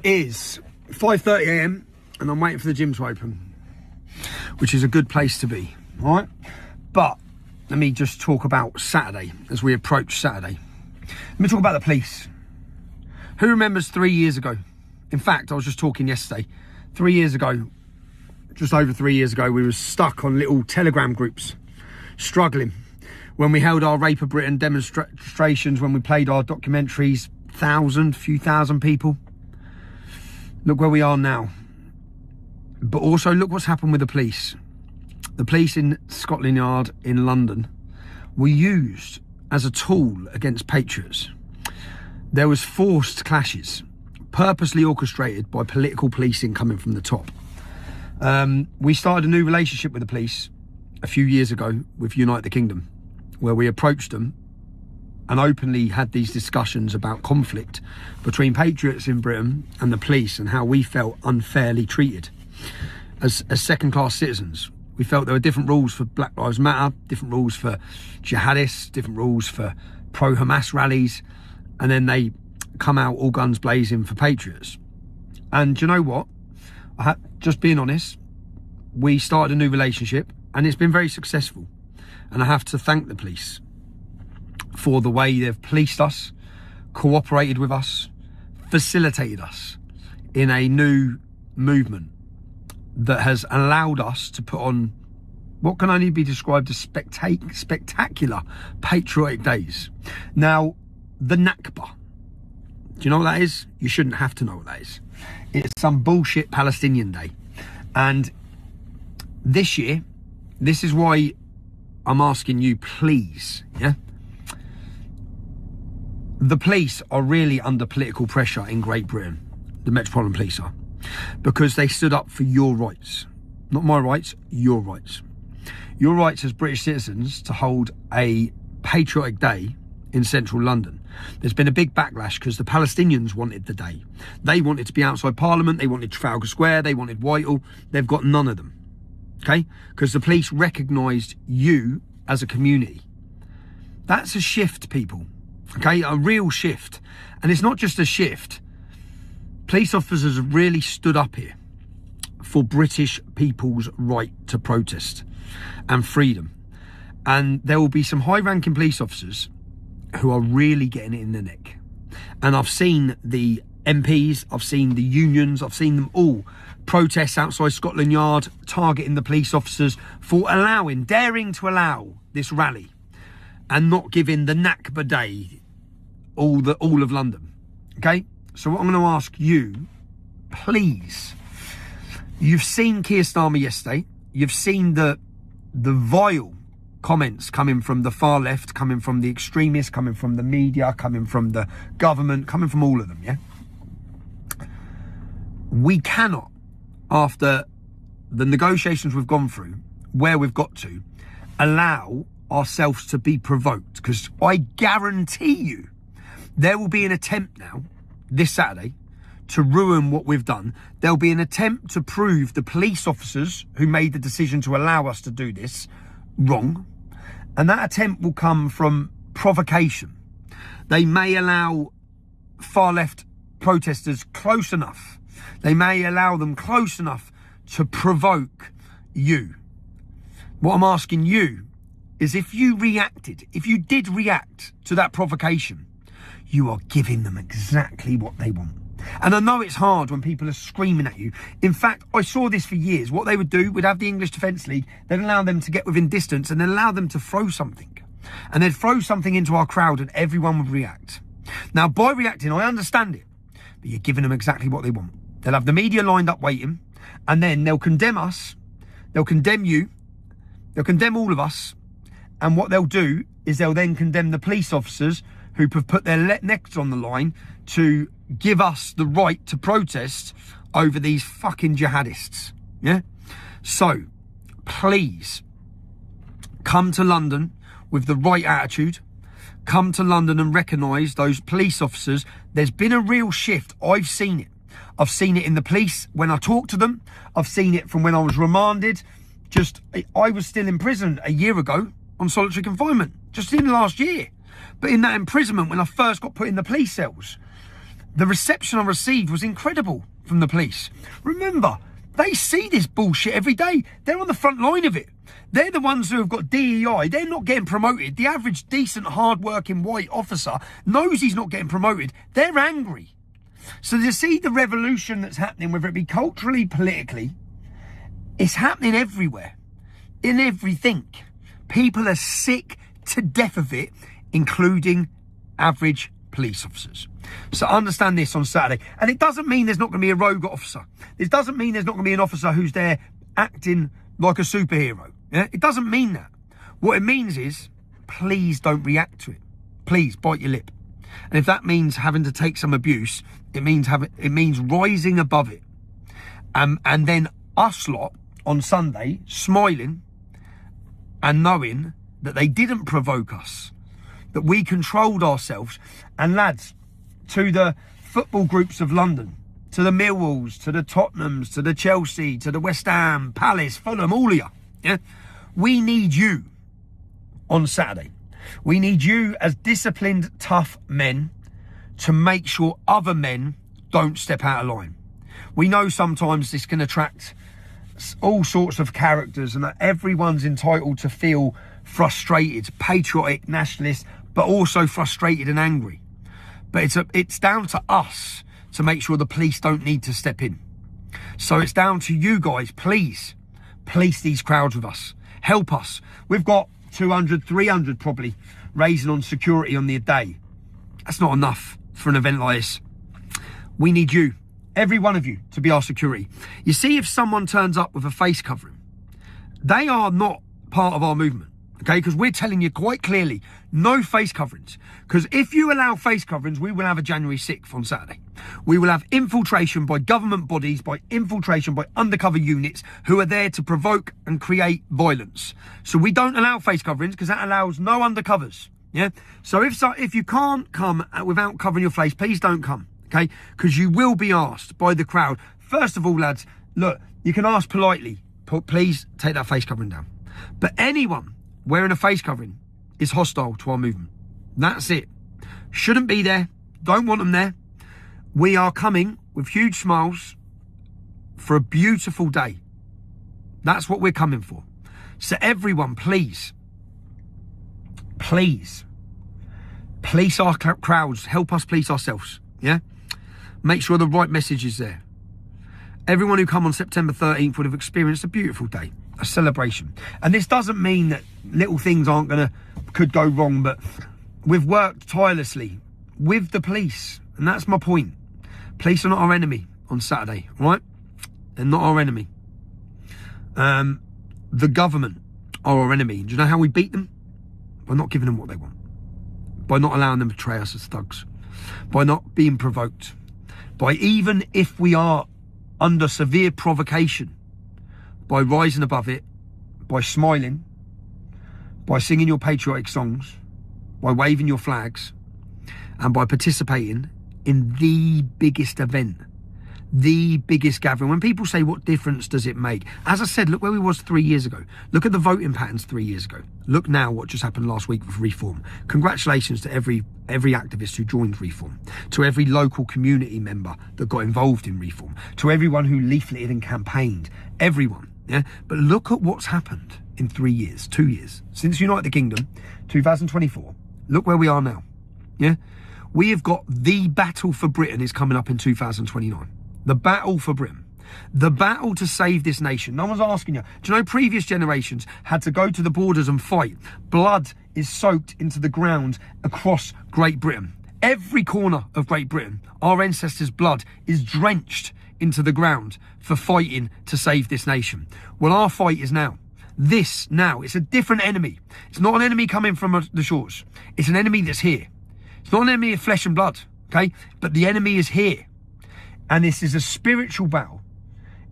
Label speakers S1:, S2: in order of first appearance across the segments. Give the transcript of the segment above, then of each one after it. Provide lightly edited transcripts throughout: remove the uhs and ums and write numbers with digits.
S1: Is 5:30 a.m. and I'm waiting for the gym to open, which is a good place to be, all right? But let me just talk about Saturday as we approach Saturday. Let me talk about the police. Who remembers 3 years ago? In fact, I was just talking yesterday. 3 years ago, just over 3 years ago, we were stuck on little Telegram groups, struggling. When we held our Rape of Britain demonstrations, when we played our documentaries, few thousand people. Look where we are now. But also look what's happened with the police. The police in Scotland Yard in London were used as a tool against patriots. There was forced clashes, purposely orchestrated by political policing coming from the top. We started a new relationship with the police a few years ago with Unite the Kingdom, where we approached them and openly had these discussions about conflict between patriots in Britain and the police and how we felt unfairly treated as second-class citizens. We felt there were different rules for Black Lives Matter, different rules for jihadists, different rules for pro-Hamas rallies, and then they come out all guns blazing for patriots. And do you know what? Just being honest, we started a new relationship and it's been very successful. And I have to thank the police for the way they've policed us, cooperated with us, facilitated us in a new movement that has allowed us to put on what can only be described as spectacular patriotic days. Now, the Nakba, do you know what that is? You shouldn't have to know what that is. It's some bullshit Palestinian day. And this year, this is why I'm asking you, please, yeah? The police are really under political pressure in Great Britain. The Metropolitan Police are. Because they stood up for your rights. Not my rights, your rights. Your rights as British citizens to hold a patriotic day in central London. There's been a big backlash because the Palestinians wanted the day. They wanted to be outside Parliament, they wanted Trafalgar Square, they wanted Whitehall. They've got none of them, okay? Because the police recognised you as a community. That's a shift, people, okay? A real shift. And it's not just a shift. Police officers have really stood up here for British people's right to protest and freedom. And there will be some high-ranking police officers who are really getting it in the neck. And I've seen the MPs, I've seen the unions, I've seen them all protest outside Scotland Yard, targeting the police officers for daring to allow this rally and not giving the Nakba Day all of London, okay? So what I'm going to ask you, please, you've seen Keir Starmer yesterday, you've seen the vile comments coming from the far left, coming from the extremists, coming from the media, coming from the government, coming from all of them, yeah? We cannot, after the negotiations we've gone through, where we've got to, allow ourselves to be provoked, because I guarantee you there will be an attempt now, this Saturday, to ruin what we've done. There'll be an attempt to prove the police officers who made the decision to allow us to do this wrong. And that attempt will come from provocation. They may allow far left protesters close enough. They may allow them close enough to provoke you. What I'm asking you is if you did react to that provocation, you are giving them exactly what they want. And I know it's hard when people are screaming at you. In fact, I saw this for years. What they would do, we'd have the English Defence League, they'd allow them to get within distance and then allow them to throw something. And they'd throw something into our crowd and everyone would react. Now, by reacting, I understand it, but you're giving them exactly what they want. They'll have the media lined up waiting, and then they'll condemn us, they'll condemn you, they'll condemn all of us, and what they'll do is they'll then condemn the police officers who have put their necks on the line to give us the right to protest over these fucking jihadists, yeah? So, please, come to London with the right attitude. Come to London and recognise those police officers. There's been a real shift. I've seen it. I've seen it in the police when I talk to them. I've seen it from when I was remanded. I was still in prison a year ago on solitary confinement, just in the last year. But in that imprisonment, when I first got put in the police cells, The reception I received was incredible from the police. Remember, they see this bullshit every day. They're on the front line of it. They're the ones who have got DEI. They're not getting promoted. The average decent, hard-working white officer knows he's not getting promoted. They're angry. So you see the revolution that's happening, whether it be culturally, politically, it's happening everywhere, in everything. People are sick to death of it, including average police officers. So understand this on Saturday. And it doesn't mean there's not going to be a rogue officer. It doesn't mean there's not going to be an officer who's there acting like a superhero. Yeah? It doesn't mean that. What it means is, please don't react to it. Please bite your lip. And if that means having to take some abuse, it means rising above it. And then us lot on Sunday smiling and knowing that they didn't provoke us, that we controlled ourselves. And lads, to the football groups of London, to the Millwalls, to the Tottenhams, to the Chelsea, to the West Ham, Palace, Fulham, all of you, yeah? We need you on Saturday. We need you as disciplined, tough men to make sure other men don't step out of line. We know sometimes this can attract all sorts of characters and that everyone's entitled to feel frustrated, patriotic, nationalist, but also frustrated and angry. But it's down to us to make sure the police don't need to step in. So it's down to you guys, please, police these crowds with us. Help us. We've got 200, 300 probably raising on security on the day. That's not enough for an event like this. We need you, every one of you, to be our security. You see, if someone turns up with a face covering, they are not part of our movement, okay? Because we're telling you quite clearly, no face coverings. Because if you allow face coverings, we will have a January 6th on Saturday. We will have infiltration by government bodies, by infiltration by undercover units who are there to provoke and create violence. So we don't allow face coverings because that allows no undercovers, yeah? So if you can't come without covering your face, please don't come, okay? Because you will be asked by the crowd. First of all, lads, look, you can ask politely, please take that face covering down. But anyone wearing a face covering is hostile to our movement. That's it. Shouldn't be there. Don't want them there. We are coming with huge smiles for a beautiful day. That's what we're coming for. So everyone, please, police our crowds. Help us police ourselves, yeah? Make sure the right message is there. Everyone who come on September 13th would have experienced a beautiful day, a celebration. And this doesn't mean that little things could go wrong, but we've worked tirelessly with the police. And that's my point. Police are not our enemy on Saturday, right? They're not our enemy. The government are our enemy. Do you know how we beat them? By not giving them what they want. By not allowing them to betray us as thugs. By not being provoked. By, even if we are under severe provocation, by rising above it, by smiling, by singing your patriotic songs, by waving your flags, and by participating in the biggest event, the biggest gathering. When people say, what difference does it make? As I said, look where we was 3 years ago. Look at the voting patterns 3 years ago. Look now what just happened last week with Reform. Congratulations to every activist who joined Reform, to every local community member that got involved in Reform, to everyone who leafleted and campaigned, everyone. Yeah. But look at what's happened in 3 years, 2 years, since United Kingdom, 2024. Look where we are now. Yeah. We have got the battle for Britain is coming up in 2029. The battle for Britain. The battle to save this nation. No one's asking you. Do you know previous generations had to go to the borders and fight? Blood is soaked into the ground across Great Britain. Every corner of Great Britain, our ancestors' blood is drenched into the ground for fighting to save this nation. Well, our fight is now. This now. It's a different enemy. It's not an enemy coming from the shores. It's an enemy that's here. It's not an enemy of flesh and blood, okay? But the enemy is here. And this is a spiritual battle.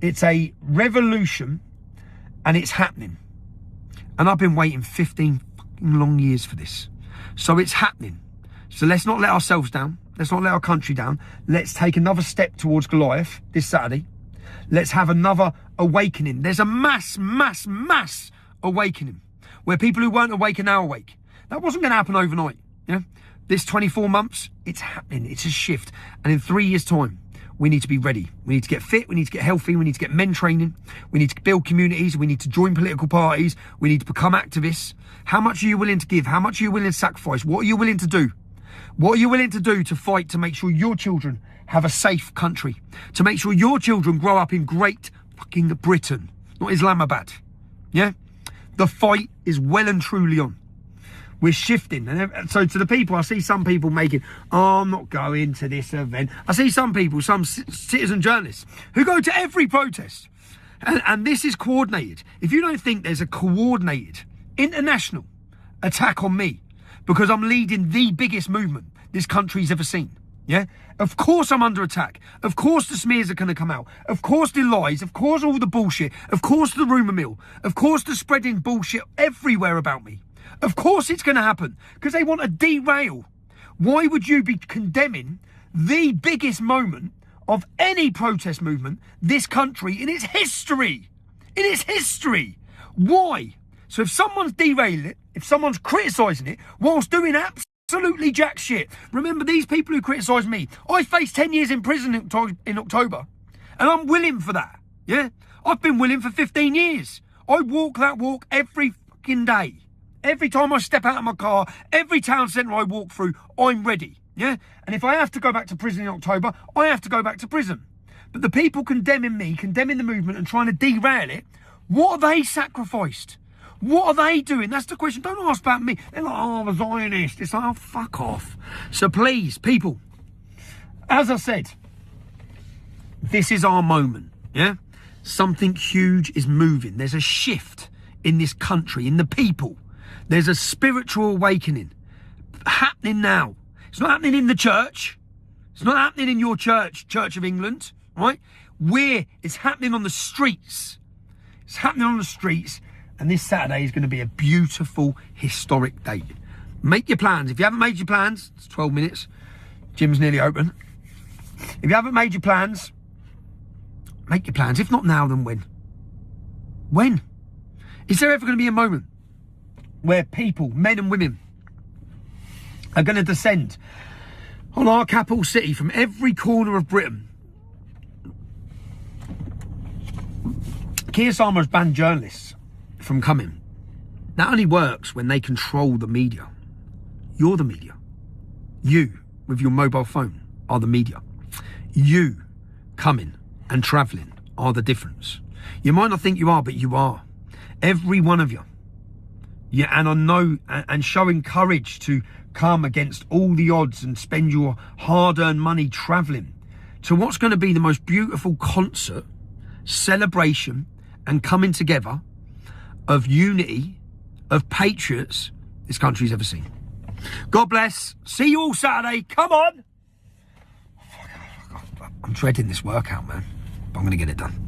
S1: It's a revolution, and it's happening. And I've been waiting 15 fucking long years for this. So it's happening. So let's not let ourselves down. Let's not let our country down. Let's take another step towards Goliath this Saturday. Let's have another awakening. There's a mass awakening where people who weren't awake are now awake. That wasn't going to happen overnight. Yeah? This 24 months, it's happening. It's a shift. And in 3 years' time, we need to be ready. We need to get fit. We need to get healthy. We need to get men training. We need to build communities. We need to join political parties. We need to become activists. How much are you willing to give? How much are you willing to sacrifice? What are you willing to do? What are you willing to do to fight to make sure your children have a safe country? To make sure your children grow up in great fucking Britain, not Islamabad. Yeah? The fight is well and truly on. We're shifting. And so to the people, I see some people making, oh, I'm not going to this event. I see some people, some citizen journalists, who go to every protest. And this is coordinated. If you don't think there's a coordinated international attack on me because I'm leading the biggest movement this country's ever seen, yeah? Of course I'm under attack. Of course the smears are going to come out. Of course the lies. Of course all the bullshit. Of course the rumour mill. Of course the spreading bullshit everywhere about me. Of course it's going to happen because they want to derail. Why would you be condemning the biggest moment of any protest movement this country in its history? In its history. Why? So if someone's derailing it, if someone's criticising it whilst doing absolutely jack shit. Remember, these people who criticise me, I faced 10 years in prison in October. And I'm willing for that. Yeah? I've been willing for 15 years. I walk that walk every fucking day. Every time I step out of my car, every town centre I walk through, I'm ready. Yeah? And if I have to go back to prison in October, I have to go back to prison. But the people condemning me, condemning the movement and trying to derail it, what have they sacrificed? What are they doing? That's the question. Don't ask about me. They're like, oh, I'm a Zionist. It's like, oh, fuck off. So please, people, as I said, this is our moment, yeah? Something huge is moving. There's a shift in this country, in the people. There's a spiritual awakening happening now. It's not happening in the church. It's not happening in your church, Church of England, right? It's happening on the streets. It's happening on the streets. And this Saturday is going to be a beautiful, historic day. Make your plans. If you haven't made your plans, it's 12 minutes. Gym's nearly open. If you haven't made your plans, make your plans. If not now, then when? When? Is there ever going to be a moment where people, men and women, are going to descend on our capital city from every corner of Britain? Keir Starmer's banned journalists from coming. That only works when they control the media. You're the media. You, with your mobile phone, are the media. You coming and travelling are the difference. You might not think you are, but you are. Every one of you. Yeah, and I know, and showing courage to come against all the odds and spend your hard-earned money travelling to what's going to be the most beautiful concert, celebration, and coming together of unity, of patriots this country's ever seen. God bless. See you all Saturday. Come on. I'm dreading this workout, man. But I'm going to get it done.